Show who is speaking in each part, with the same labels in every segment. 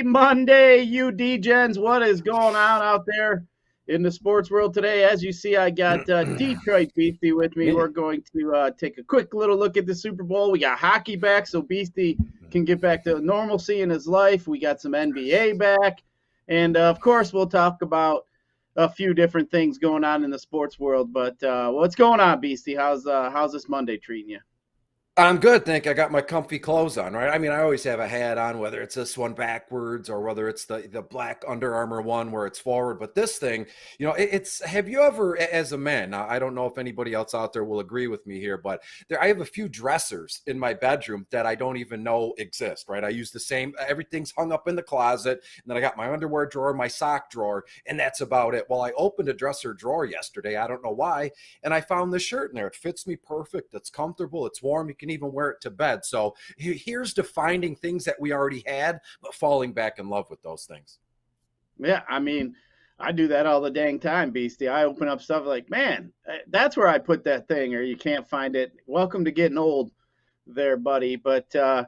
Speaker 1: Monday, you D-Gens. What is going on out there in the sports world today? As you see, I got Detroit Beastie with me. We're going to take a quick little look at the Super Bowl. We got hockey back, so Beastie can get back to normalcy in his life. We got some NBA back. And, of course, we'll talk about a few different things going on in the sports world. But what's going on, Beastie? How's this Monday treating you?
Speaker 2: I'm good, think I got my comfy clothes on, right? I mean, I always have a hat on, whether it's this one backwards or whether it's the black Under Armour one where it's forward. But this thing, it's have you ever, as a man, now I don't know if anybody else out there will agree with me here, but I have a few dressers in my bedroom that I don't even know exist, right? I use the same, everything's hung up in the closet, and then I got my underwear drawer, my sock drawer, and that's about it. Well, I opened a dresser drawer yesterday, I don't know why, and I found this shirt in there. It fits me perfect, it's comfortable, it's warm, you can even wear it to bed. So here's to finding things that we already had, but falling back in love with those things.
Speaker 1: Yeah, I mean, I do that all the dang time, Beastie. I open up stuff like, man, that's where I put that thing, or you can't find it. Welcome to getting old there, buddy. But a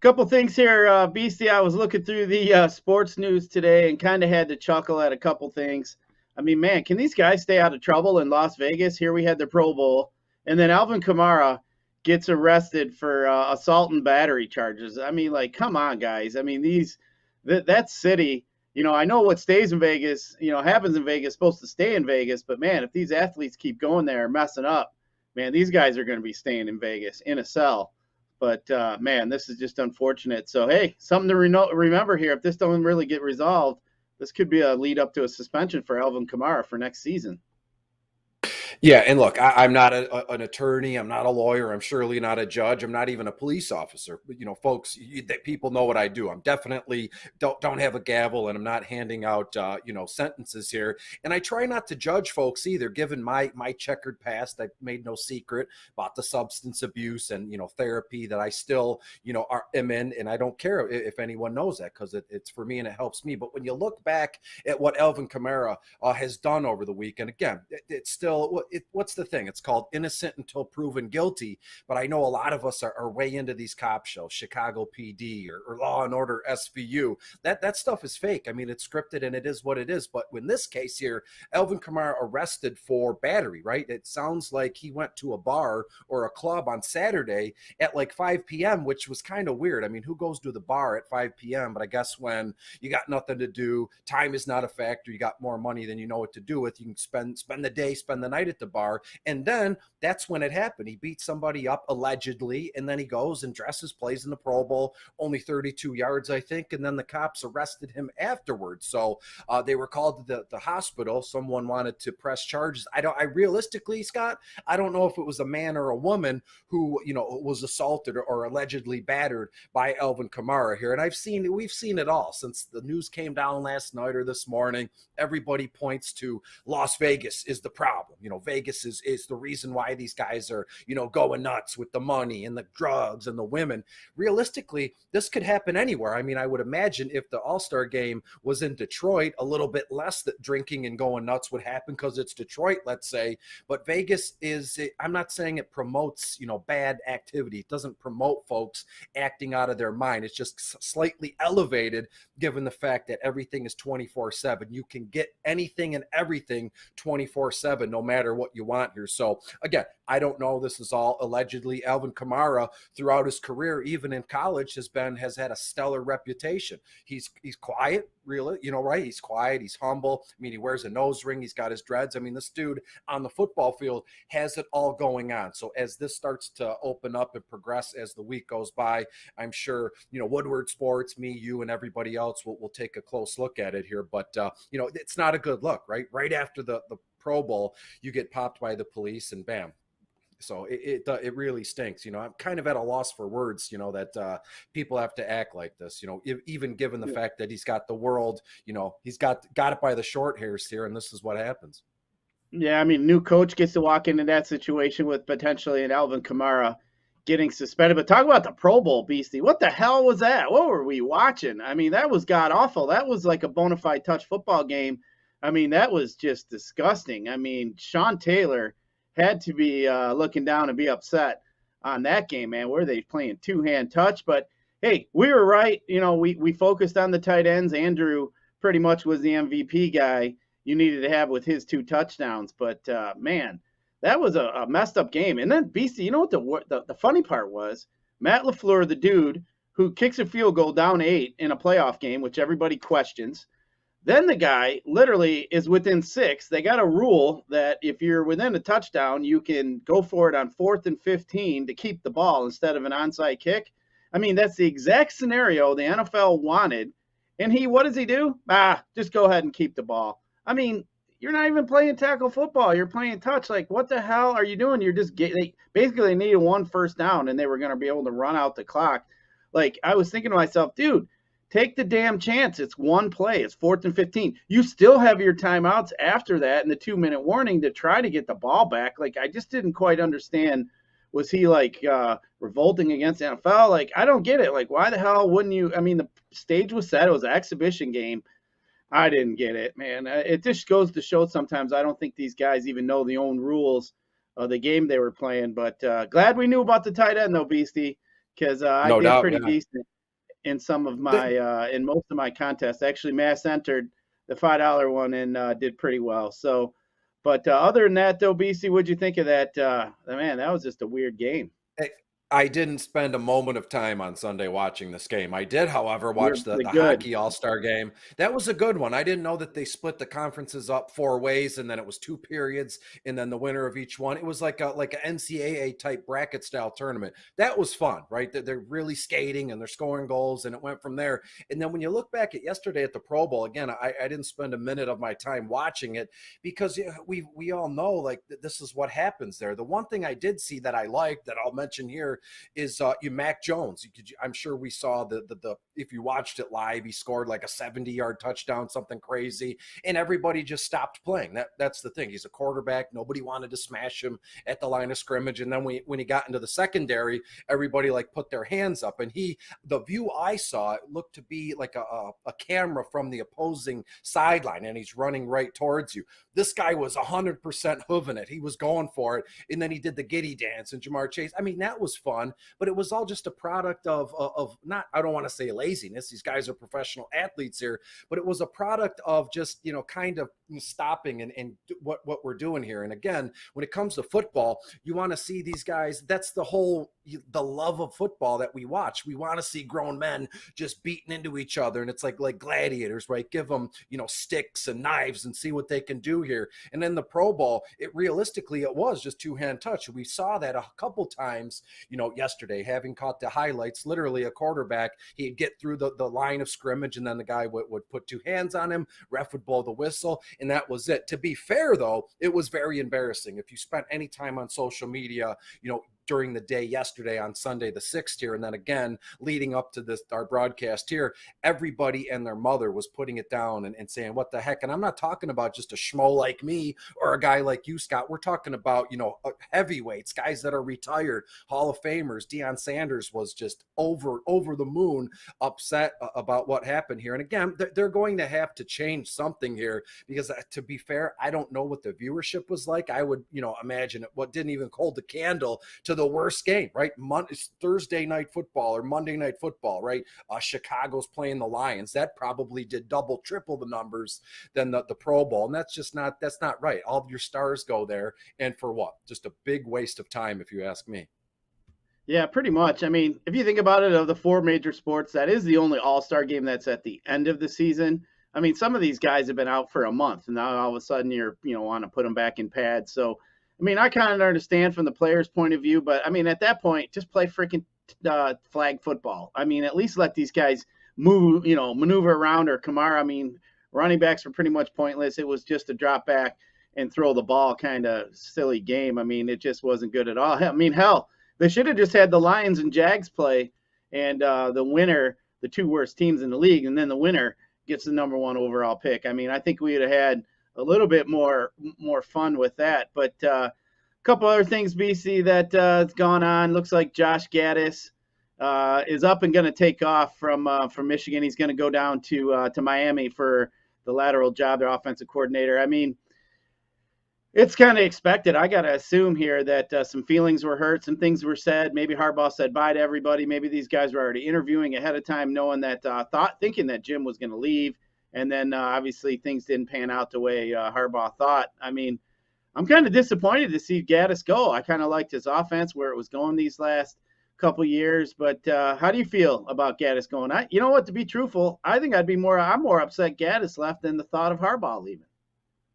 Speaker 1: couple things here, Beastie. I was looking through the sports news today and kind of had to chuckle at a couple things. I mean, man, can these guys stay out of trouble in Las Vegas? Here we had the Pro Bowl, and then Alvin Kamara gets arrested for assault and battery charges. I mean, like, come on, guys. I mean, that city, I know what stays in Vegas, happens in Vegas, supposed to stay in Vegas. But, man, if these athletes keep going there messing up, man, these guys are going to be staying in Vegas in a cell. But, man, this is just unfortunate. So, hey, something to remember here. If this doesn't really get resolved, this could be a lead up to a suspension for Alvin Kamara for next season.
Speaker 2: Yeah, and look, I'm not an attorney. I'm not a lawyer. I'm surely not a judge. I'm not even a police officer. But, folks, people know what I do. I'm definitely don't have a gavel, and I'm not handing out sentences here. And I try not to judge folks either, given my checkered past. I made no secret about the substance abuse and therapy that I still am in, and I don't care if anyone knows that because it's for me and it helps me. But when you look back at what Alvin Kamara has done over the weekend, again, it's still. What's the thing? It's called innocent until proven guilty. But I know a lot of us are way into these cop shows, Chicago PD or Law and Order SVU. That stuff is fake. I mean, it's scripted and it is what it is. But in this case here, Alvin Kamara arrested for battery, right? It sounds like he went to a bar or a club on Saturday at like 5 p.m., which was kind of weird. I mean, who goes to the bar at 5 p.m.? But I guess when you got nothing to do, time is not a factor. You got more money than you know what to do with. You can spend the day, spend the night at the bar. And then that's when it happened. He beat somebody up allegedly, and then he goes and dresses, plays in the Pro Bowl, only 32 yards, I think. And then the cops arrested him afterwards. So they were called to the hospital. Someone wanted to press charges. I realistically, Scott, I don't know if it was a man or a woman who, was assaulted or allegedly battered by Alvin Kamara here. And we've seen it all since the news came down last night or this morning. Everybody points to Las Vegas is the problem. Vegas is the reason why these guys are, going nuts with the money and the drugs and the women. Realistically, this could happen anywhere. I mean, I would imagine if the All-Star game was in Detroit, a little bit less that drinking and going nuts would happen because it's Detroit, let's say. But Vegas I'm not saying it promotes, bad activity. It doesn't promote folks acting out of their mind. It's just slightly elevated given the fact that everything is 24/7. You can get anything and everything 24/7, no matter what you want here. So again, I don't know. This is all allegedly. Alvin Kamara throughout his career, even in college, has had a stellar reputation. He's quiet, really, right? He's quiet. He's humble. I mean, he wears a nose ring. He's got his dreads. I mean, this dude on the football field has it all going on. So as this starts to open up and progress as the week goes by, I'm sure, Woodward Sports, me, you, and everybody else will take a close look at it here. But, it's not a good look, right? Right after the Pro Bowl, you get popped by the police and bam. So it really stinks. I'm kind of at a loss for words, that people have to act like this, even given the fact that he's got the world, he's got it by the short hairs here, and this is what happens.
Speaker 1: Yeah, I mean, new coach gets to walk into that situation with potentially an Alvin Kamara getting suspended. But talk about the Pro Bowl, Beastie. What the hell was that? What were we watching? I mean, that was god-awful. That was like a bona fide touch football game. I mean, that was just disgusting. I mean, Sean Taylor had to be looking down and be upset on that game, man. Where they playing two-hand touch? But hey, we were right. We focused on the tight ends. Andrew pretty much was the MVP guy you needed to have with his 2 touchdowns. But man, that was a messed up game. And then BC, you know what the funny part was? Matt LaFleur, the dude who kicks a field goal down 8 in a playoff game, which everybody questions. Then the guy literally is within 6. They got a rule that if you're within a touchdown, you can go for it on 4th and 15 to keep the ball instead of an onside kick. I mean, that's the exact scenario the NFL wanted. And what does he do? Just go ahead and keep the ball. I mean, you're not even playing tackle football. You're playing touch. Like, what the hell are you doing? You're just basically needed 1 first down, and they were going to be able to run out the clock. Like, I was thinking to myself, dude, take the damn chance. It's 1 play. It's 4th and 15. You still have your timeouts after that and the 2-minute warning to try to get the ball back. Like, I just didn't quite understand. Was he like revolting against the NFL? Like, I don't get it. Like, why the hell wouldn't you? I mean, the stage was set. It was an exhibition game. I didn't get it, man. It just goes to show sometimes I don't think these guys even know the own rules of the game they were playing. But glad we knew about the tight end, though, Beastie, because I
Speaker 2: No
Speaker 1: did
Speaker 2: doubt,
Speaker 1: pretty
Speaker 2: yeah.
Speaker 1: decent in some of my in most of my contests. Actually, Mass entered the $5 one and did pretty well. So, but other than that, though, BC, what'd you think of that? Man, that was just a weird game.
Speaker 2: I didn't spend a moment of time on Sunday watching this game. I did, however,
Speaker 1: We were
Speaker 2: watch the
Speaker 1: really good.
Speaker 2: hockey all-star game. That was a good one. I didn't know that they split the conferences up 4 ways, and then it was 2 periods, and then the winner of each one. It was like a NCAA type bracket style tournament. That was fun, right? They're really skating and they're scoring goals, and it went from there. And then when you look back at yesterday at the Pro Bowl, again, I didn't spend a minute of my time watching it because we all know like this is what happens there. The one thing I did see that I liked that I'll mention here is Mac Jones. I'm sure we saw the if you watched it live, he scored like a 70-yard touchdown, something crazy, and everybody just stopped playing. That's the thing. He's a quarterback. Nobody wanted to smash him at the line of scrimmage. And then when he got into the secondary, everybody like put their hands up. And the view I saw, it looked to be like a camera from the opposing sideline, and he's running right towards you. This guy was 100% hooving it. He was going for it. And then he did the giddy dance and Jamar Chase. I mean, that was fun, but it was all just a product of not, I don't want to say laziness. These guys are professional athletes here, but it was a product of just, kind of stopping and what we're doing here. And again, when it comes to football, you want to see these guys. That's the love of football that we watch. We want to see grown men just beating into each other. And it's like gladiators, right? Give them, sticks and knives and see what they can do here. And then the Pro Bowl, it was just 2-hand touch. We saw that a couple times, yesterday, having caught the highlights. Literally a quarterback, he'd get through the line of scrimmage, and then the guy would put 2 hands on him, ref would blow the whistle, and that was it. To be fair, though, it was very embarrassing. If you spent any time on social media, during the day yesterday on Sunday the 6th here, and then again leading up to our broadcast here, everybody and their mother was putting it down and saying, what the heck? And I'm not talking about just a schmo like me or a guy like you, Scott. We're talking about, heavyweights, guys that are retired, Hall of Famers. Deion Sanders was just over the moon upset about what happened here. And again, they're going to have to change something here because, to be fair, I don't know what the viewership was like. I would, imagine what didn't even hold the candle to the worst game, right? Thursday night football or Monday night football, right? Chicago's playing the Lions. That probably did double, triple the numbers than the Pro Bowl. And that's not right. All of your stars go there. And for what? Just a big waste of time, if you ask me.
Speaker 1: Yeah, pretty much. I mean, if you think about it, of the 4 major sports, that is the only all-star game that's at the end of the season. I mean, some of these guys have been out for a month, and now all of a sudden you're, want to put them back in pads. So, I mean, I kind of understand from the player's point of view, but I mean, at that point, just play freaking flag football. I mean, at least let these guys move, maneuver around. Or Kamara, I mean, running backs were pretty much pointless. It was just a drop back and throw the ball kind of silly game. I mean, it just wasn't good at all. I mean, hell, they should have just had the Lions and Jags play, and the winner, the 2 worst teams in the league, and then the winner gets the number 1 overall pick. I mean, I think we would have had a little bit more fun with that. But a couple other things, BC, that has gone on. Looks like Josh Gattis is up and going to take off from Michigan. He's going to go down to Miami for the lateral job, their offensive coordinator. I mean, It's kind of expected. I got to assume here that some feelings were hurt, some things were said. Maybe Harbaugh said bye to everybody. Maybe these guys were already interviewing ahead of time, knowing that thinking that Jim was going to leave, and then obviously things didn't pan out the way Harbaugh thought. I mean, I'm kind of disappointed to see Gattis go. I kind of liked his offense where it was going these last couple years. But how do you feel about Gattis going? You know what? To be truthful, I think I'm more upset Gattis left than the thought of Harbaugh leaving.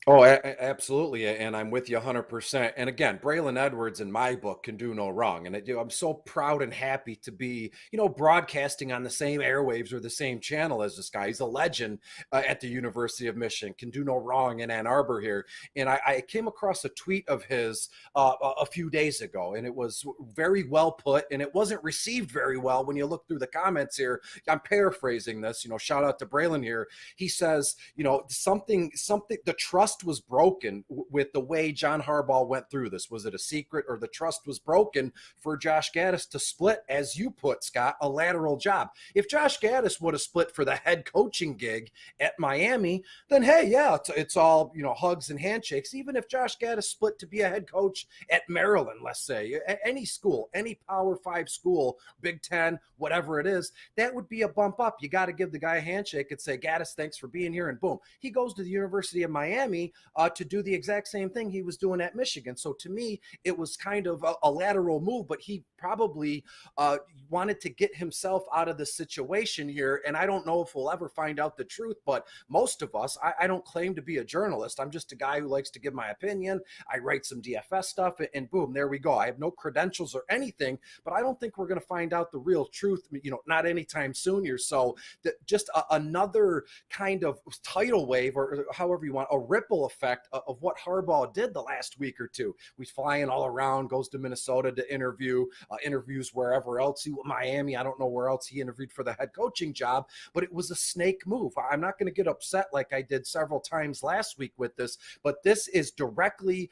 Speaker 2: Oh, absolutely. And I'm with you 100%. And again, Braylon Edwards in my book can do no wrong. And I'm so proud and happy to be, broadcasting on the same airwaves or the same channel as this guy. He's a legend at the University of Michigan, can do no wrong in Ann Arbor here. And I came across a tweet of his a few days ago, and it was very well put, and it wasn't received very well when you look through the comments here. I'm paraphrasing this, shout out to Braylon here. He says, something, the trust was broken with the way John Harbaugh went through this. Was it a secret, or the trust was broken for Josh Gattis to split, as you put, Scott, a lateral job? If Josh Gattis would have split for the head coaching gig at Miami, then hey, yeah, it's all, hugs and handshakes. Even if Josh Gattis split to be a head coach at Maryland, let's say, any school, any Power 5 school, Big Ten, whatever it is, that would be a bump up. You got to give the guy a handshake and say, Gattis, thanks for being here, and boom. He goes to the University of Miami to do the exact same thing he was doing at Michigan. So to me, it was kind of a lateral move, but he probably wanted to get himself out of the situation here. And I don't know if we'll ever find out the truth, but most of us, I don't claim to be a journalist. I'm just a guy who likes to give my opinion. I write some DFS stuff, and boom, there we go. I have no credentials or anything, but I don't think we're going to find out the real truth, not anytime soon here. So just another kind of tidal wave, or however you want, a ripple effect of what Harbaugh did the last week or two. He's flying all around, goes to Minnesota to interviews wherever else, Miami, I don't know where else he interviewed for the head coaching job, but it was a snake move. I'm not going to get upset like I did several times last week with this, but this is directly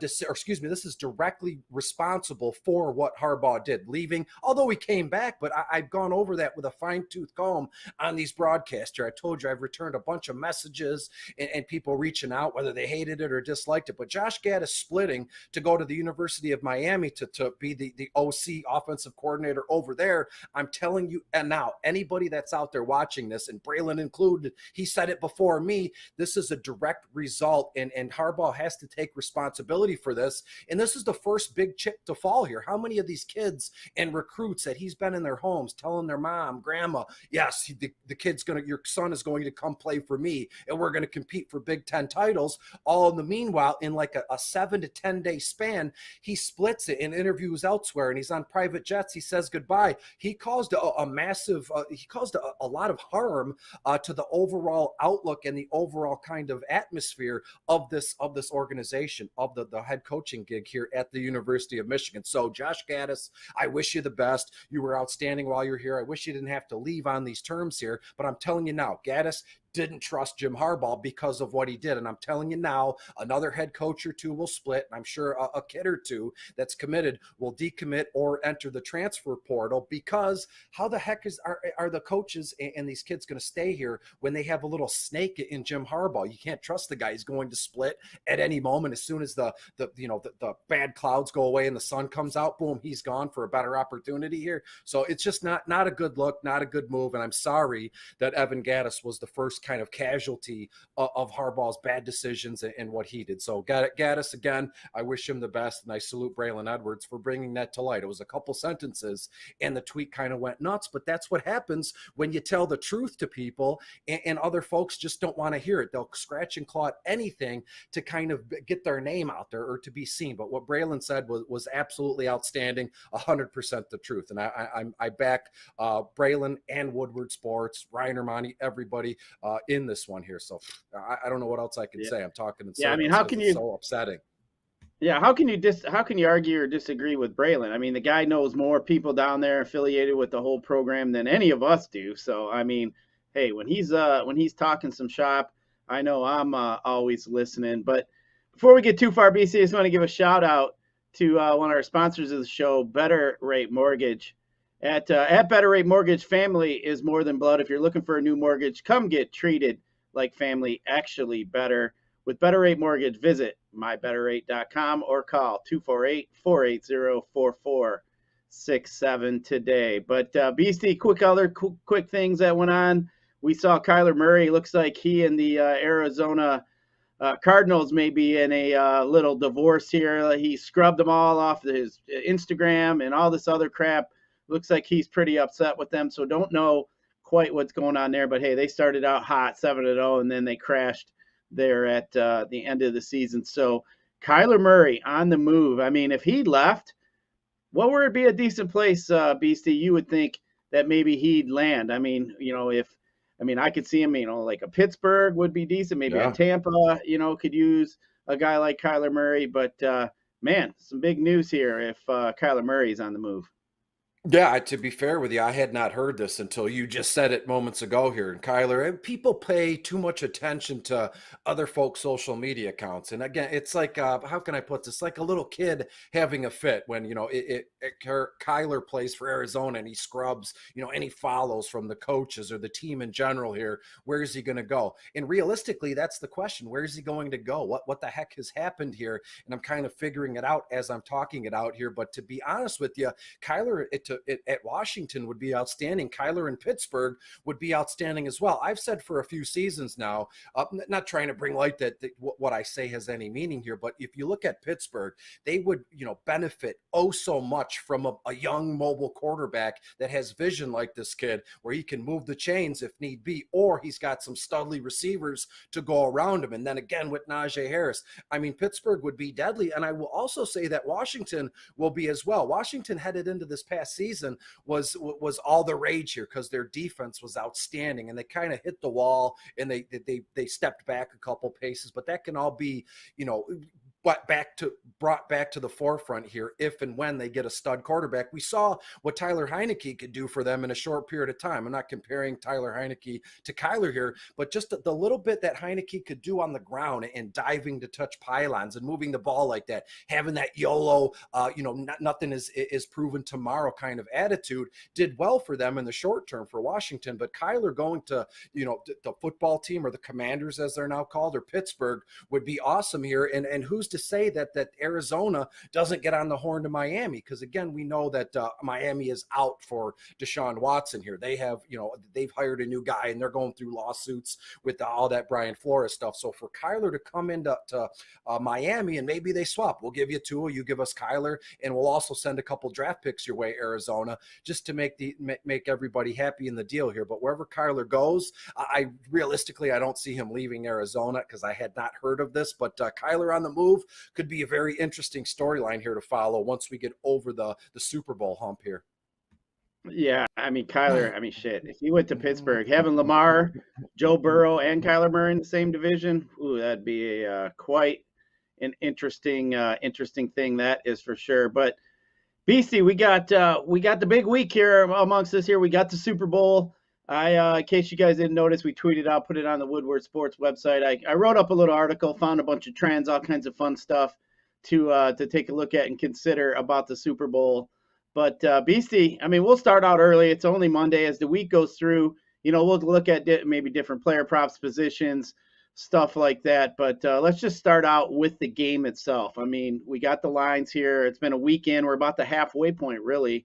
Speaker 2: this is directly responsible for what Harbaugh did, leaving, although he came back. But I've gone over that with a fine-tooth comb on these broadcasts here. I told you I've returned a bunch of messages and people reaching out, whether they hated it or disliked it. But Josh Gattis splitting to go to the University of Miami to be the OC, offensive coordinator over there, I'm telling you, and now anybody that's out there watching this, and Braylon included, he said it before me, this is a direct result, and Harbaugh has to take responsibility for this. And this is the first big chip to fall here. How many of these kids and recruits that he's been in their homes telling their mom, grandma, yes, your son is going to come play for me, and we're going to compete for Big Ten titles. All in the meanwhile, in like a 7 to 10 day span, he splits it in interviews elsewhere, and he's on private jets. He says goodbye. He caused a massive, a lot of harm to the overall outlook and the overall kind of atmosphere of this organization, of the head coaching gig here at the University of Michigan. So Josh Gattis, I wish you the best. You were outstanding while you're here. I wish you didn't have to leave on these terms here, but I'm telling you now, Gattis didn't trust Jim Harbaugh because of what he did. And I'm telling you now, another head coach or two will split. And I'm sure a kid or two that's committed will decommit or enter the transfer portal, because how the heck are the coaches and these kids going to stay here when they have a little snake in Jim Harbaugh? You can't trust the guy. He's going to split at any moment. As soon as the bad clouds go away and the sun comes out, boom, he's gone for a better opportunity here. So it's just not a good look, not a good move. And I'm sorry that Evan Gattis was the first kind of casualty of Harbaugh's bad decisions and what he did. So Gattis, again, I wish him the best, and I salute Braylon Edwards for bringing that to light. It was a couple sentences and the tweet kind of went nuts, but that's what happens when you tell the truth to people, and other folks just don't want to hear it. They'll scratch and claw at anything to kind of get their name out there or to be seen. But what Braylon said was absolutely outstanding, 100% the truth. And I back Braylon and Woodward Sports, Ryan Armani, everybody in this one here. So I don't know what else I can say. I'm talking in circles.
Speaker 1: I mean, how can you?
Speaker 2: So upsetting.
Speaker 1: Yeah, how can you argue or disagree with Braylon? I mean, the guy knows more people down there affiliated with the whole program than any of us do. So I mean, hey, when he's talking some shop, I know I'm always listening. But before we get too far, BC, I just want to give a shout out to one of our sponsors of the show, Better Rate Mortgage. At Better Rate Mortgage, family is more than blood. If you're looking for a new mortgage, come get treated like family, actually better. with Better Rate Mortgage. Visit mybetterrate.com or call 248-480-4467 today. But Beastie, quick things that went on. We saw Kyler Murray. Looks like he and the Arizona Cardinals may be in a little divorce here. He scrubbed them all off his Instagram and all this other crap. Looks like he's pretty upset with them. So don't know quite what's going on there. But hey, they started out hot, 7-0, and then they crashed there at the end of the season. So Kyler Murray on the move. I mean, if he left, what would it be a decent place, Beastie? You would think that maybe he'd land. I mean, I could see him, like a Pittsburgh would be decent. Maybe a Tampa, could use a guy like Kyler Murray. But, man, some big news here if Kyler Murray is on the move.
Speaker 2: Yeah, to be fair with you, I had not heard this until you just said it moments ago here. And Kyler, people pay too much attention to other folks' social media accounts. And again, it's like, how can I put this? Like a little kid having a fit when, Kyler plays for Arizona and he scrubs, any follows from the coaches or the team in general here. Where is he going to go? And realistically, that's the question. Where is he going to go? What the heck has happened here? And I'm kind of figuring it out as I'm talking it out here. But to be honest with you, Kyler, at Washington would be outstanding. Kyler in Pittsburgh would be outstanding as well. I've said for a few seasons now, not trying to bring light that what I say has any meaning here, but if you look at Pittsburgh, they would, benefit so much from a young mobile quarterback that has vision like this kid, where he can move the chains if need be, or he's got some studly receivers to go around him. And then again with Najee Harris, I mean, Pittsburgh would be deadly. And I will also say that Washington will be as well. Washington headed into this past season was all the rage here because their defense was outstanding, and they kind of hit the wall and they stepped back a couple paces, but that can all be, brought back to the forefront here if and when they get a stud quarterback. We saw what Tyler Heineke could do for them in a short period of time. I'm not comparing Tyler Heineke to Kyler here, but just the little bit that Heineke could do on the ground and diving to touch pylons and moving the ball like that, having that YOLO, nothing is proven tomorrow kind of attitude, did well for them in the short term for Washington. But Kyler going to, the football team, or the Commanders as they're now called, or Pittsburgh, would be awesome here. And who's to say that Arizona doesn't get on the horn to Miami? Because again, we know that Miami is out for Deshaun Watson here. They have, they've hired a new guy and they're going through lawsuits with all that Brian Flores stuff. So for Kyler to come into Miami, and maybe they swap, we'll give you Tua, you give us Kyler, and we'll also send a couple draft picks your way, Arizona, just to make everybody happy in the deal here. But wherever Kyler goes, I realistically don't see him leaving Arizona, because I had not heard of this. But Kyler on the move could be a very interesting storyline here to follow once we get over the Super Bowl hump here.
Speaker 1: Yeah, I mean, Kyler, shit. If he went to Pittsburgh, having Lamar, Joe Burrow, and Kyler Murray in the same division, that'd be quite an interesting thing. That is for sure. But Beastie, we got the big week here amongst us here. We got the Super Bowl. In case you guys didn't notice, we tweeted out, put it on the Woodward Sports website. I wrote up a little article, found a bunch of trends, all kinds of fun stuff to take a look at and consider about the Super Bowl. But Beastie, we'll start out early. It's only Monday. As the week goes through, we'll look at maybe different player props, positions, stuff like that. But let's just start out with the game itself. We got the lines here. It's been a weekend. We're about the halfway point, really.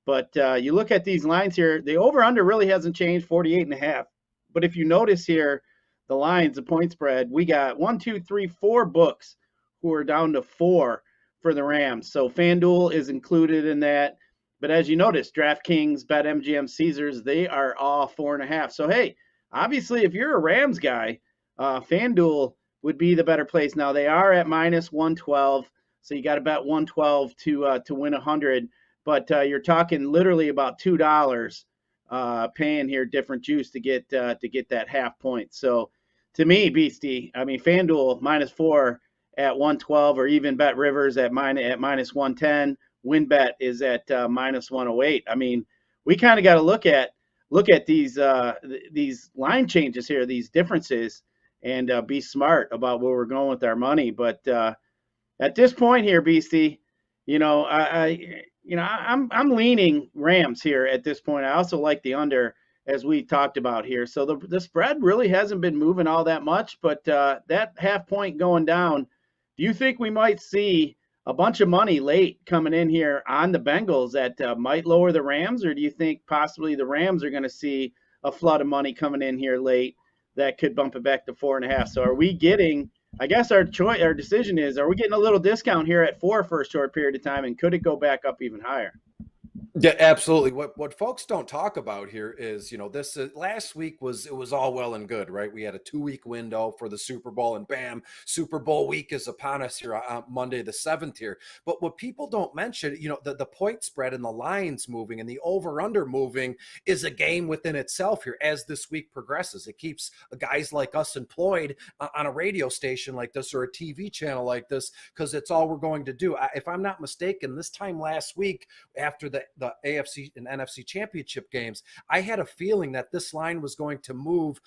Speaker 1: But you look at these lines here, the over-under really hasn't changed, 48.5. But if you notice here, the lines, the point spread, we got 4 books who are down to 4 for the Rams. So FanDuel is included in that. But as you notice, DraftKings, BetMGM, Caesars, they are all 4.5. So, hey, obviously, if you're a Rams guy, FanDuel would be the better place. Now, they are at minus 112. So you got to bet 112 to win 100. But you're talking literally about $2 paying here different juice to get that half point. So to me, Beastie, FanDuel minus 4 at 112, or even Bet Rivers at minus 110. WinBet is at minus 108. We kind of got to look at these line changes here, these differences, and be smart about where we're going with our money. But at this point here, Beastie, I'm leaning Rams here at this point. I also like the under as we talked about here. So the spread really hasn't been moving all that much, but that half point going down, do you think we might see a bunch of money late coming in here on the Bengals that might lower the Rams, or do you think possibly the Rams are going to see a flood of money coming in here late that could bump it back to 4.5? So are we getting? I guess our decision is: are we getting a little discount here at 4 for a short period of time, and could it go back up even higher?
Speaker 2: Yeah, absolutely. What folks don't talk about here is, this last week was all well and good, right? We had a 2-week window for the Super Bowl, and bam, Super Bowl week is upon us here on Monday the 7th here. But what people don't mention, the point spread and the lines moving and the over under moving is a game within itself here as this week progresses. It keeps guys like us employed on a radio station like this or a TV channel like this, because it's all we're going to do. If I'm not mistaken, this time last week after the AFC and NFC championship games, I had a feeling that this line was going to move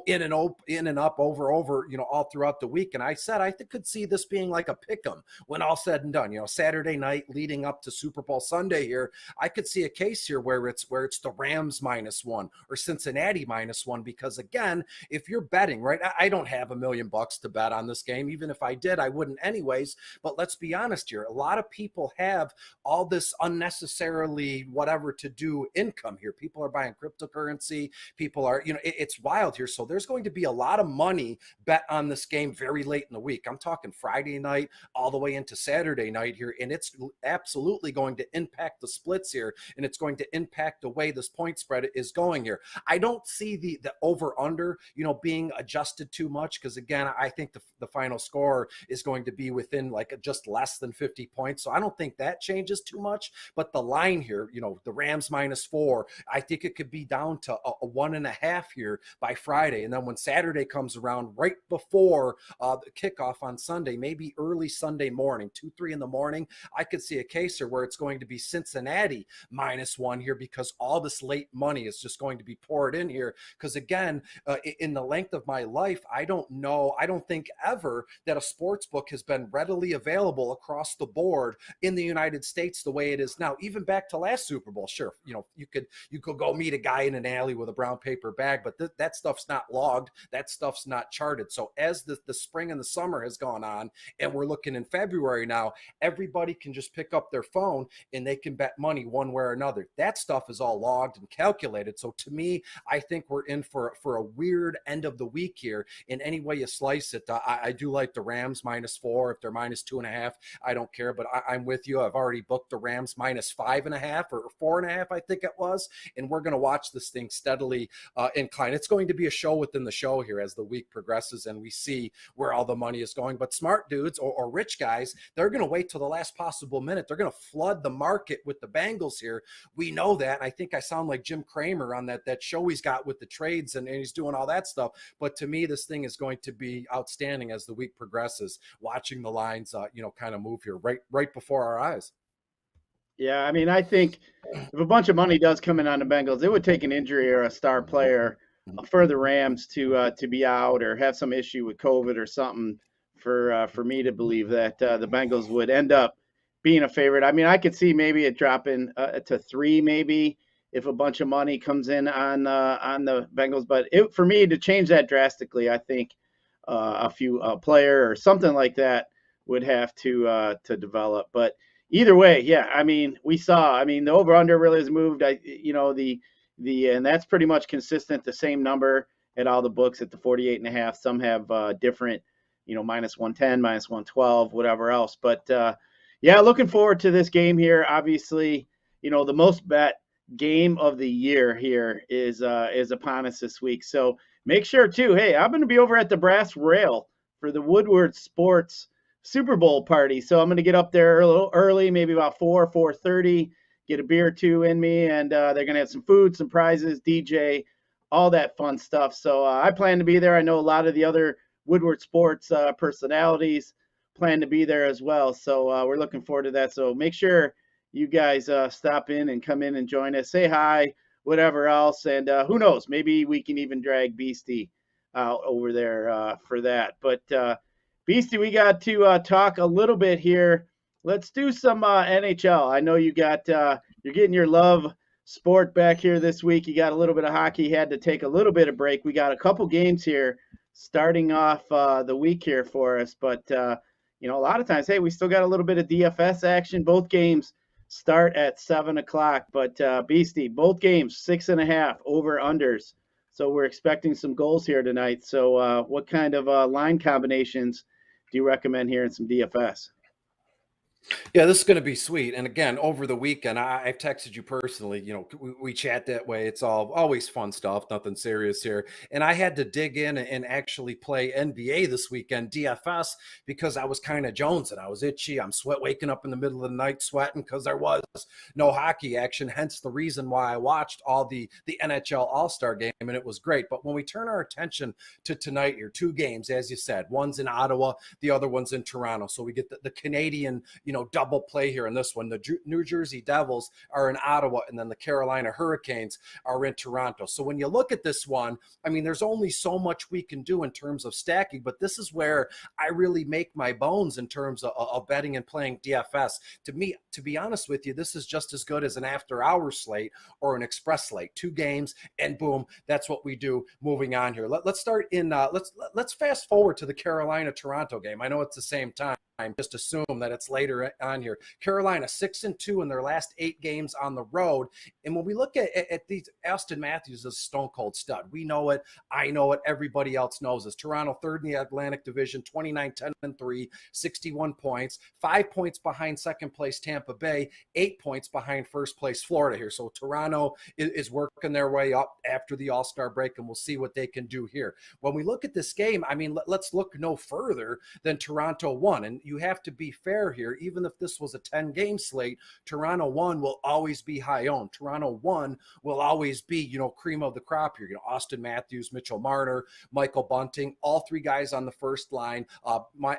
Speaker 2: in and up, over, all throughout the week. And I said I could see this being like a pick 'em when all said and done. Saturday night leading up to Super Bowl Sunday here, I could see a case here where it's the Rams -1 or Cincinnati -1, because again, if you're betting, right, I don't have $1 million to bet on this game. Even if I did, I wouldn't anyways. But let's be honest here, a lot of people have all this unnecessarily whatever to do income here. People are buying cryptocurrency. People are, it's wild here. So there's going to be a lot of money bet on this game very late in the week. I'm talking Friday night all the way into Saturday night here. And it's absolutely going to impact the splits here. And it's going to impact the way this point spread is going here. I don't see the over under, being adjusted too much, because again, I think the final score is going to be within like just less than 50 points. So I don't think that changes too much. But the line here, the Rams -4, I think it could be down to a 1.5 here by Friday. And then when Saturday comes around, right before the kickoff on Sunday, maybe early Sunday morning, 2-3 in the morning, I could see a case here where it's going to be Cincinnati -1 here, because all this late money is just going to be poured in here. Because again, in the length of my life, I don't think ever that a sports book has been readily available across the board in the United States the way it is now. Even back to last Super Bowl, sure, you could go meet a guy in an alley with a brown paper bag, but that stuff's not logged, that stuff's not charted. So as the spring and the summer has gone on, and we're looking in February now, everybody can just pick up their phone and they can bet money one way or another. That stuff is all logged and calculated. So to me, I think we're in for a weird end of the week here in any way you slice it. I do like the Rams -4. If they're -2.5, I don't care, but I'm with you. I've already booked the Rams -5.5 or 4.5, I think it was. And we're going to watch this thing steadily incline. It's going to be a show within the show here as the week progresses and we see where all the money is going. But smart dudes or rich guys, they're going to wait till the last possible minute. They're going to flood the market with the Bengals here. We know that. I think I sound like Jim Cramer on that show he's got with the trades, and he's doing all that stuff. But to me, this thing is going to be outstanding as the week progresses, watching the lines, kind of move here right before our eyes.
Speaker 1: Yeah, I mean, I think if a bunch of money does come in on the Bengals, it would take an injury or a star player for the Rams to be out or have some issue with COVID or something for me to believe that the Bengals would end up being a favorite. I mean, I could see maybe it dropping to 3, maybe if a bunch of money comes in on the Bengals. But for me to change that drastically, I think a few player or something like that would have to develop. But either way, yeah, I mean, the over-under really has moved. And that's pretty much consistent, the same number at all the books at the 48.5. Some have different, -110, -112, whatever else. But yeah, looking forward to this game here. Obviously, the most bet game of the year here is upon us this week. So make sure too, hey, I'm going to be over at the Brass Rail for the Woodward Sports Super Bowl party. So I'm going to get up there a little early, maybe about 4:30, get a beer or two in me, and they're going to have some food, some prizes, DJ, all that fun stuff. So I plan to be there. I know a lot of the other Woodward Sports personalities plan to be there as well. So we're looking forward to that. So make sure you guys stop in and come in and join us, say hi, whatever else. And who knows, maybe we can even drag Beastie out over there for that. But Beastie, we got to talk a little bit here. Let's do some NHL. I know you got you're getting your love sport back here this week. You got a little bit of hockey, had to take a little bit of break. We got a couple games here starting off the week here for us, but a lot of times, hey, we still got a little bit of DFS action. Both games start at 7 o'clock, but Beastie, both games 6.5 over unders. So we're expecting some goals here tonight. So what kind of line combinations do you recommend here in some DFS?
Speaker 2: Yeah, this is going to be sweet. And again, over the weekend, I've texted you personally. We chat that way. It's always fun stuff, nothing serious here. And I had to dig in and actually play NBA this weekend, DFS, because I was kind of jonesing. I was itchy. I'm waking up in the middle of the night sweating because there was no hockey action. Hence the reason why I watched all the NHL All-Star game, and it was great. But when we turn our attention to tonight here, two games, as you said, one's in Ottawa, the other one's in Toronto. So we get the Canadian, double play here in this one. The New Jersey Devils are in Ottawa, and then the Carolina Hurricanes are in Toronto. So when you look at this one, I mean, there's only so much we can do in terms of stacking, but this is where I really make my bones in terms of betting and playing DFS. To me, to be honest with you, this is just as good as an after-hour slate or an express slate. Two games, and boom, that's what we do. Moving on here, let's start in. Let's fast forward to the Carolina-Toronto game. I know it's the same time. Just assume that it's later on here. Carolina 6-2 in their last 8 games on the road. And when we look at these, Austin Matthews is a stone cold stud. We know it. I know it. Everybody else knows this. Toronto, third in the Atlantic Division, 29-10-3, 61 points, 5 points behind second place Tampa Bay, 8 points behind first place Florida here. So Toronto is working their way up after the All-Star break, and we'll see what they can do here. When we look at this game, I mean, let's look no further than Toronto 1. And you have to be fair here. Even if this was a 10-game slate, Toronto 1 will always be high owned. Toronto 1 will always be, cream of the crop here. Austin Matthews, Mitchell Marner, Michael Bunting, all three guys on the first line.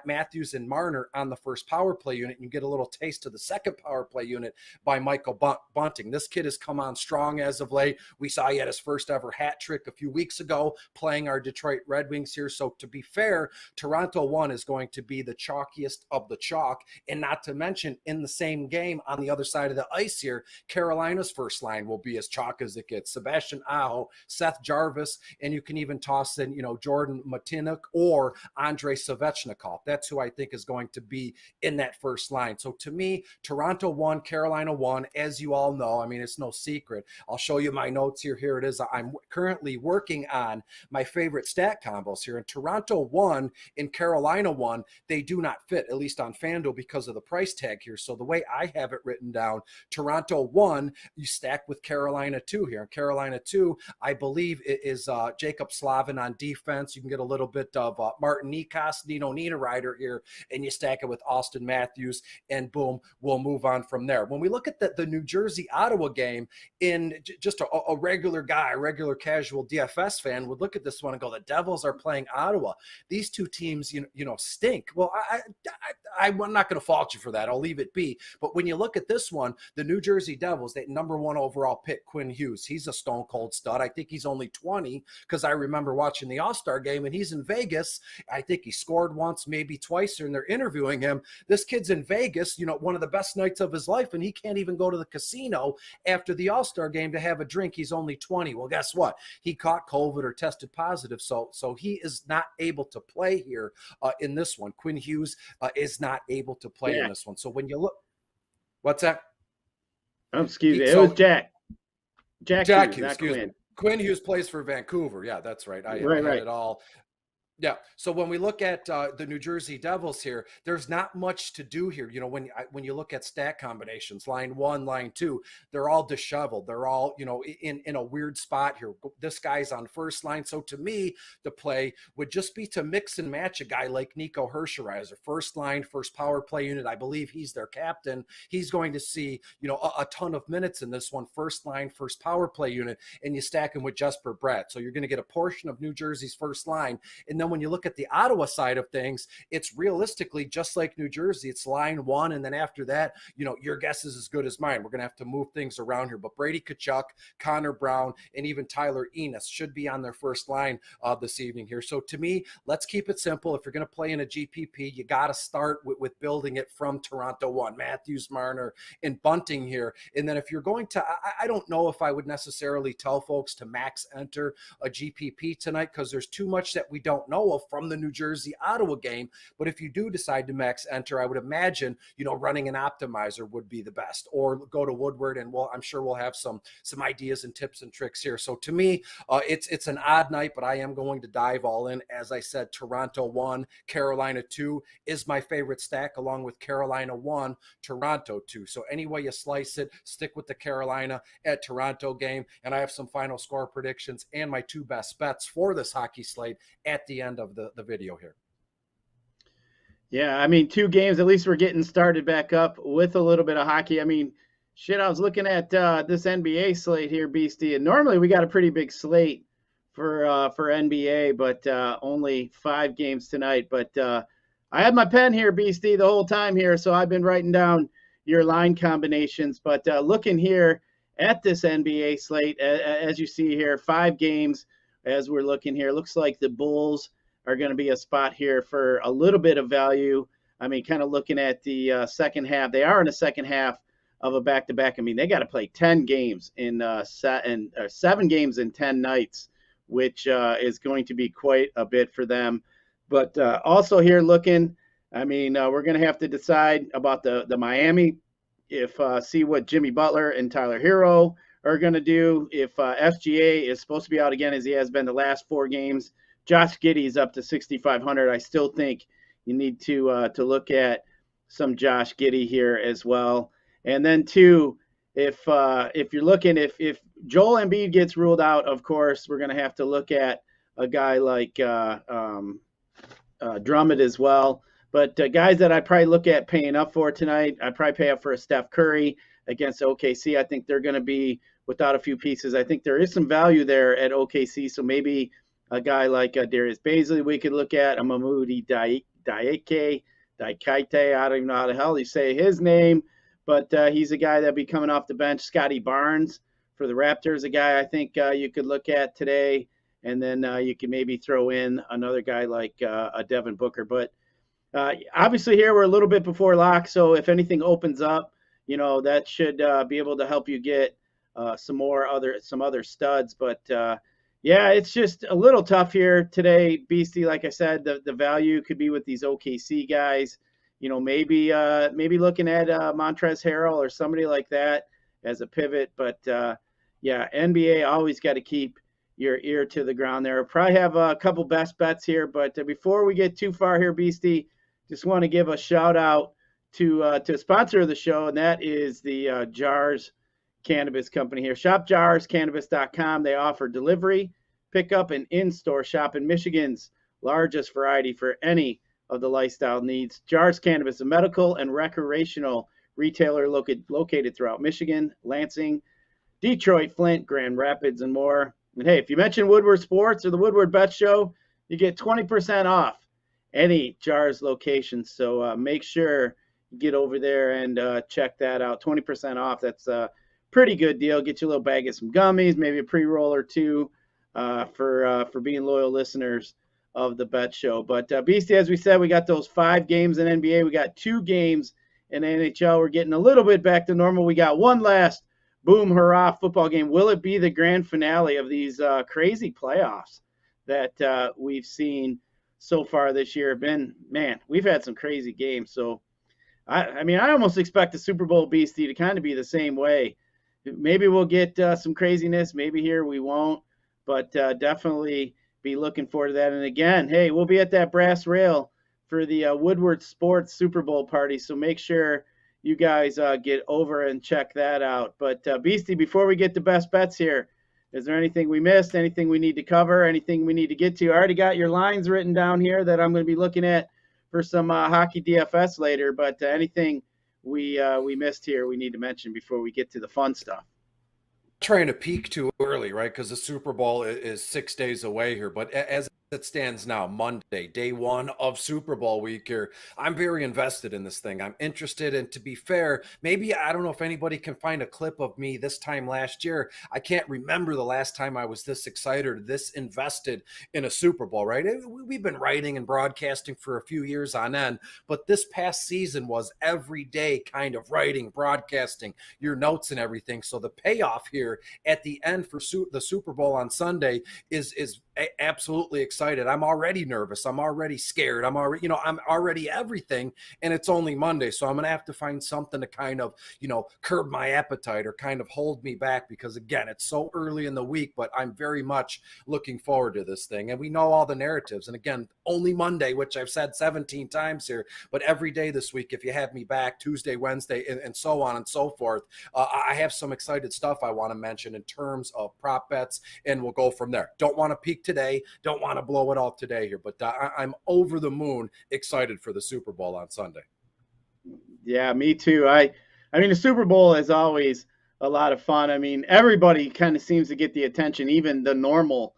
Speaker 2: Matthews and Marner on the first power play unit. You get a little taste of the second power play unit by Michael Bunting. This kid has come on strong as of late. We saw he had his first ever hat trick a few weeks ago playing our Detroit Red Wings here. So to be fair, Toronto 1 is going to be the chalkiest of the chalk. And not to mention, in the same game on the other side of the ice here, Carolina's first line will be as chalk as it gets. Sebastian Aho, Seth Jarvis, and you can even toss in, Jordan Matinik or Andrei Svechnikov. That's who I think is going to be in that first line. So to me, Toronto 1, Carolina 1, as you all know, I mean, it's no secret. I'll show you my notes here. Here it is. I'm currently working on my favorite stat combos here. In Toronto 1 and Carolina 1, they do not fit, at least on FanDuel, because of the price tag here. So the way I have it written down, Toronto 1, you stack with Carolina 2 here. And Carolina 2, I believe, is Jacob Slavin on defense. You can get a little bit of Martin Nikas, Nino Niederreiter here, and you stack it with Austin Matthews, and boom, we'll move on from there. When we look at the New Jersey-Ottawa game, in just a regular guy, a regular casual DFS fan would look at this one and go, the Devils are playing Ottawa. These two teams, stink. Well, I'm not going to fault you for that. I'll leave it be. But when you look at this one, the New Jersey Devils, that number 1 overall pick, Quinn Hughes, he's a stone cold stud. I think he's only 20 because I remember watching the All-Star game and he's in Vegas. I think he scored once, maybe twice, and they're interviewing him. This kid's in Vegas, one of the best nights of his life, and he can't even go to the casino after the All-Star game to have a drink. He's only 20. Well, guess what? He caught COVID or tested positive, so he is not able to play here in this one. Quinn Hughes is not able to play in this one. So when you look, what's that?
Speaker 1: Oh, excuse me. It was Jack Hughes,
Speaker 2: excuse me. Quinn Hughes plays for Vancouver. Yeah, that's right. I had it all. Yeah. So when we look at the New Jersey Devils here, there's not much to do here. When you look at stat combinations, line 1, line 2, they're all disheveled. They're all, in a weird spot here. This guy's on first line. So to me, the play would just be to mix and match a guy like Nico Hershireiser, first line, first power play unit. I believe he's their captain. He's going to see, a ton of minutes in this one, first line, first power play unit, and you stack him with Jesper Bratt. So you're going to get a portion of New Jersey's first line. And then then when you look at the Ottawa side of things, it's realistically just like New Jersey. It's line one. And then after that, your guess is as good as mine. We're going to have to move things around here. But Brady Tkachuk, Connor Brown, and even Tyler Enos should be on their first line this evening here. So to me, let's keep it simple. If you're going to play in a GPP, you got to start with building it from Toronto 1, Matthews, Marner, and Bunting here. And then if you're going to, I don't know if I would necessarily tell folks to max enter a GPP tonight because there's too much that we don't know of from the New Jersey-Ottawa game. But if you do decide to max enter, I would imagine, running an optimizer would be the best, or go to Woodward, and I'm sure we'll have some ideas and tips and tricks here. So to me, it's an odd night, but I am going to dive all in. As I said, Toronto 1, Carolina 2 is my favorite stack, along with Carolina 1, Toronto 2. So any way you slice it, stick with the Carolina at Toronto game. And I have some final score predictions and my two best bets for this hockey slate at the end of the video here.
Speaker 1: Yeah, I mean, 2 games, at least we're getting started back up with a little bit of hockey. I mean, shit, I was looking at this NBA slate here, Beastie, and normally we got a pretty big slate for NBA, but only 5 games tonight. But I had my pen here, Beastie, the whole time here, so I've been writing down your line combinations. But looking here at this NBA slate, as you see here, 5 games as we're looking here. Looks like the Bulls are going to be a spot here for a little bit of value. I mean, kind of looking at the second half. They are in the second half of a back-to-back. I mean, they got to play 10 games in 7 games in 10 nights, which is going to be quite a bit for them. But also here looking, I mean, we're going to have to decide about the Miami, see what Jimmy Butler and Tyler Hero are going to do. If FGA is supposed to be out again, as he has been the last 4 games, Josh Giddey's up to 6,500. I still think you need to look at some Josh Giddey here as well. And then 2, if you're looking, if Joel Embiid gets ruled out, of course, we're going to have to look at a guy like Drummond as well. But guys that I'd probably look at paying up for tonight, I'd probably pay up for a Steph Curry against OKC. I think they're going to be without a few pieces. I think there is some value there at OKC, so maybe a guy like Darius Bazley we could look at, a Mahmoudi Daikaite. I don't even know how the hell you say his name, but he's a guy that'll be coming off the bench. Scotty Barnes for the Raptors, a guy I think you could look at today. And then you can maybe throw in another guy like a Devin Booker. But obviously here we're a little bit before lock, so if anything opens up, that should be able to help you get some other studs. But yeah, it's just a little tough here today, Beastie. Like I said, the value could be with these OKC guys. Maybe looking at Montrezl Harrell or somebody like that as a pivot. But yeah, NBA always got to keep your ear to the ground there. Probably have a couple best bets here, but before we get too far here, Beastie, just want to give a shout out to a sponsor of the show, and that is the Jars Cannabis Company here. ShopJarsCannabis.com. They offer delivery, pickup, and in-store shop in Michigan's largest variety for any of the lifestyle needs. Jars Cannabis, a medical and recreational retailer located throughout Michigan, Lansing, Detroit, Flint, Grand Rapids, and more. And hey, if you mention Woodward Sports or the Woodward Bet Show, you get 20% off any Jars location. So make sure you get over there and check that out. 20% off. That's a pretty good deal. Get you a little bag of some gummies, maybe a pre-roll or 2 for being loyal listeners of the Bet Show. But Beastie, as we said, we got those 5 games in NBA. We got 2 games in NHL. We're getting a little bit back to normal. We got one last boom, hurrah football game. Will it be the grand finale of these crazy playoffs that we've seen so far this year? Man, we've had some crazy games. So, I mean, I almost expect the Super Bowl, Beastie, to kind of be the same way. Maybe we'll get some craziness. Maybe here we won't. But definitely be looking forward to that. And again, hey, we'll be at that brass rail for the Woodward Sports Super Bowl party. So make sure you guys get over and check that out. But Beastie, before we get to best bets here, is there anything we missed, anything we need to cover, anything we need to get to? I already got your lines written down here that I'm going to be looking at for some hockey DFS later, but anything we missed here we need to mention before we get to the fun stuff?
Speaker 2: Trying to peak too early, right? Because the Super Bowl is 6 days away here. But as it stands now, Monday, day one of Super Bowl week here, I'm very invested in this thing. I'm interested. And to be fair, maybe I don't know if anybody can find a clip of me this time last year. I can't remember the last time I was this excited or this invested in a Super Bowl, right? We've been writing and broadcasting for a few years on end, but this past season was every day kind of writing, broadcasting your notes and everything. So the payoff here at the end for the Super Bowl on Sunday is absolutely excited. I'm already nervous. I'm already scared. I'm already everything, and it's only Monday. So I'm going to have to find something to kind of, curb my appetite or kind of hold me back, because again, it's so early in the week, but I'm very much looking forward to this thing. And we know all the narratives. And again, only Monday, which I've said 17 times here, but every day this week, if you have me back Tuesday, Wednesday, and so on and so forth, I have some excited stuff I want to mention in terms of prop bets, and we'll go from there. Don't want to peak today. Don't want to blow it all today here, but I'm over the moon excited for the Super Bowl on Sunday.
Speaker 1: Yeah, me too. I mean, the Super Bowl is always a lot of fun. I mean, everybody kind of seems to get the attention, even the normal,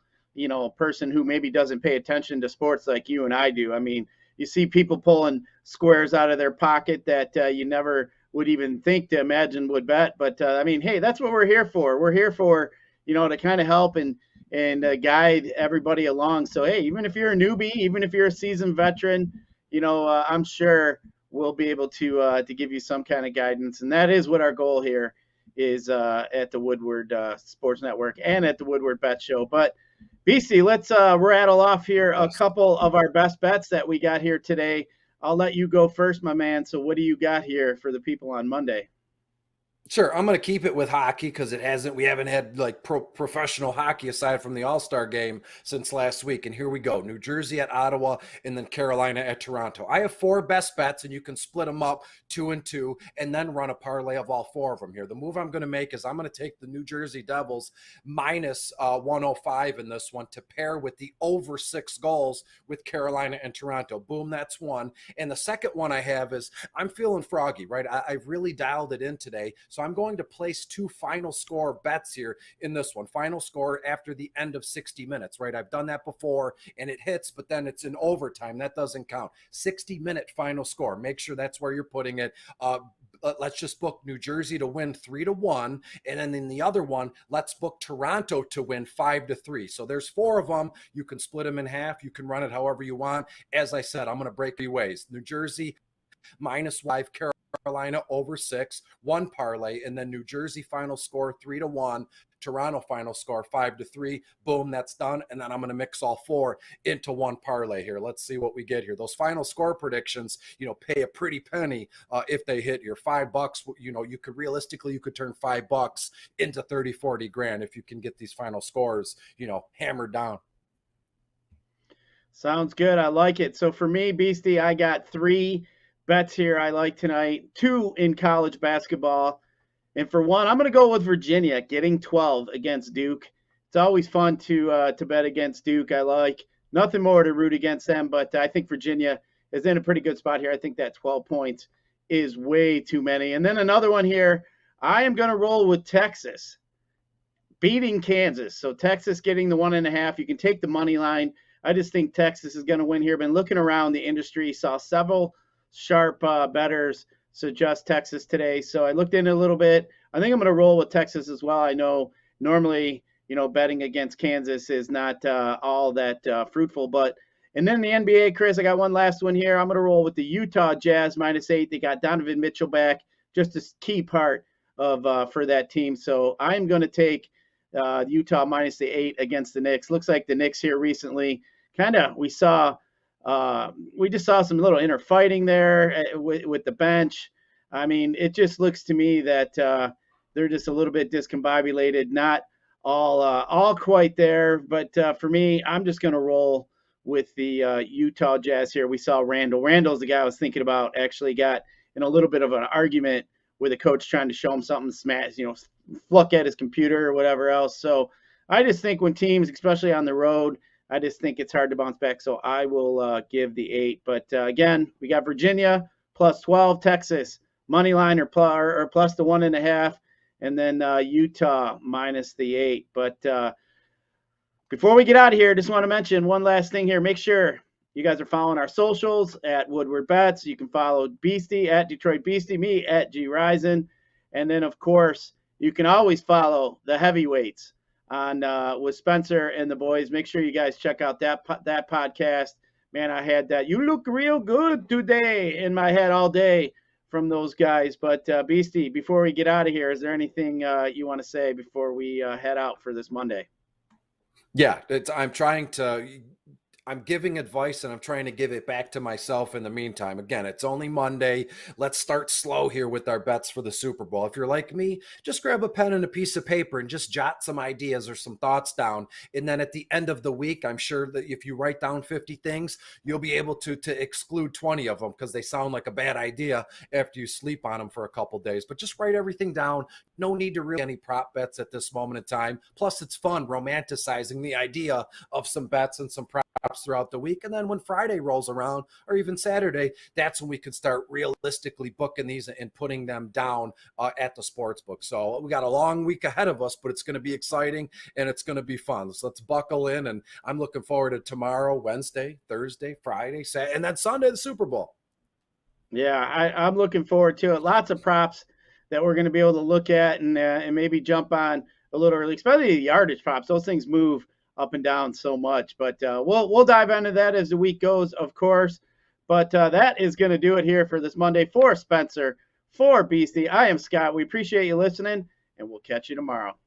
Speaker 1: person who maybe doesn't pay attention to sports like you and I do. I mean, you see people pulling squares out of their pocket that you never would even think to imagine would bet. But I mean, hey, that's what we're here for. We're here for, to kind of help and guide everybody along. So, hey, even if you're a newbie, even if you're a seasoned veteran, I'm sure we'll be able to give you some kind of guidance. And that is what our goal here is at the Woodward Sports Network and at the Woodward Bet Show. But BC, let's rattle off here a couple of our best bets that we got here today. I'll let you go first, my man. So what do you got here for the people on Monday?
Speaker 2: Sure, I'm going to keep it with hockey because we haven't had like professional hockey aside from the All-Star game since last week. And here we go. New Jersey at Ottawa and then Carolina at Toronto. I have 4 best bets, and you can split them up 2 and 2 and then run a parlay of all 4 of them here. The move I'm going to make is I'm going to take the New Jersey Devils minus 105 in this one to pair with the over 6 goals with Carolina and Toronto. Boom, that's one. And the second one I have is I'm feeling froggy, right? I've really dialed it in today. So I'm going to place 2 final score bets here in this one. Final score after the end of 60 minutes, right? I've done that before and it hits, but then it's in overtime. That doesn't count. 60-minute final score. Make sure that's where you're putting it. Let's just book New Jersey to win 3-1. And then in the other one, let's book Toronto to win 5-3. So there's 4 of them. You can split them in half. You can run it however you want. As I said, I'm going to break 3 ways. New Jersey minus 5, Carolina over 6, 1 parlay, and then New Jersey final score 3-1, Toronto final score 5-3. Boom, that's done. And then I'm going to mix all 4 into 1 parlay here. Let's see what we get here. Those final score predictions, pay a pretty penny if they hit your $5. You could turn $5 into 30, 40 grand if you can get these final scores, hammered down.
Speaker 1: Sounds good. I like it. So for me, Beastie, I got 3 bets here I like tonight, 2 in college basketball. And for one, I'm going to go with Virginia getting 12 against Duke. It's always fun to bet against Duke. I like nothing more to root against them, but I think Virginia is in a pretty good spot here. I think that 12 points is way too many. And then another one here, I am going to roll with Texas beating Kansas. So Texas getting the 1.5. You can take the money line. I just think Texas is going to win here. Been looking around the industry, saw several sharp bettors suggest Texas today. So I looked in a little bit. I think I'm going to roll with Texas as well. I know normally, betting against Kansas is not all that fruitful. And then the NBA, Chris, I got one last one here. I'm going to roll with the Utah Jazz -8. They got Donovan Mitchell back, just a key part of for that team. So I'm going to take Utah -8 against the Knicks. Looks like the Knicks here recently we just saw some little inner fighting there with the bench. I mean, it just looks to me that they're just a little bit discombobulated, not all quite there. But for me, I'm just going to roll with the Utah Jazz here. We saw Randall. Randall's the guy I was thinking about. Actually got in a little bit of an argument with a coach trying to show him something, smash, fluck at his computer or whatever else. So I just think when teams, especially on the road, I just think it's hard to bounce back. So I will give the 8. But again, we got Virginia +12, Texas money line or plus the 1.5, and then Utah -8. But Before we get out of here, just want to mention one last thing here. Make sure you guys are following our socials at Woodward Bets. You can follow Beastie at Detroit Beastie, me at G Risen. And then, of course, you can always follow the heavyweights on with Spencer and the boys. Make sure you guys check out that podcast. Man, I had that "You look real good today" in my head all day from those guys. But Beastie, before we get out of here, is there anything you want to say before we head out for this Monday?
Speaker 2: Yeah, I'm giving advice and I'm trying to give it back to myself in the meantime. Again, it's only Monday. Let's start slow here with our bets for the Super Bowl. If you're like me, just grab a pen and a piece of paper and just jot some ideas or some thoughts down. And then at the end of the week, I'm sure that if you write down 50 things, you'll be able to exclude 20 of them because they sound like a bad idea after you sleep on them for a couple days. But just write everything down. No need to really any prop bets at this moment in time. Plus, it's fun romanticizing the idea of some bets and some props throughout the week. And then when Friday rolls around or even Saturday, that's when we can start realistically booking these and putting them down at the sports book. So we got a long week ahead of us, but it's going to be exciting and it's going to be fun. So let's buckle in. And I'm looking forward to tomorrow, Wednesday, Thursday, Friday, Saturday, and then Sunday, the Super Bowl.
Speaker 1: Yeah, I'm looking forward to it. Lots of props that we're going to be able to look at and maybe jump on a little early, especially the yardage props. Those things move up and down so much. But we'll dive into that as the week goes, of course. But that is going to do it here for this Monday. For Spencer, for Beastie, I am Scott. We appreciate you listening, and we'll catch you tomorrow.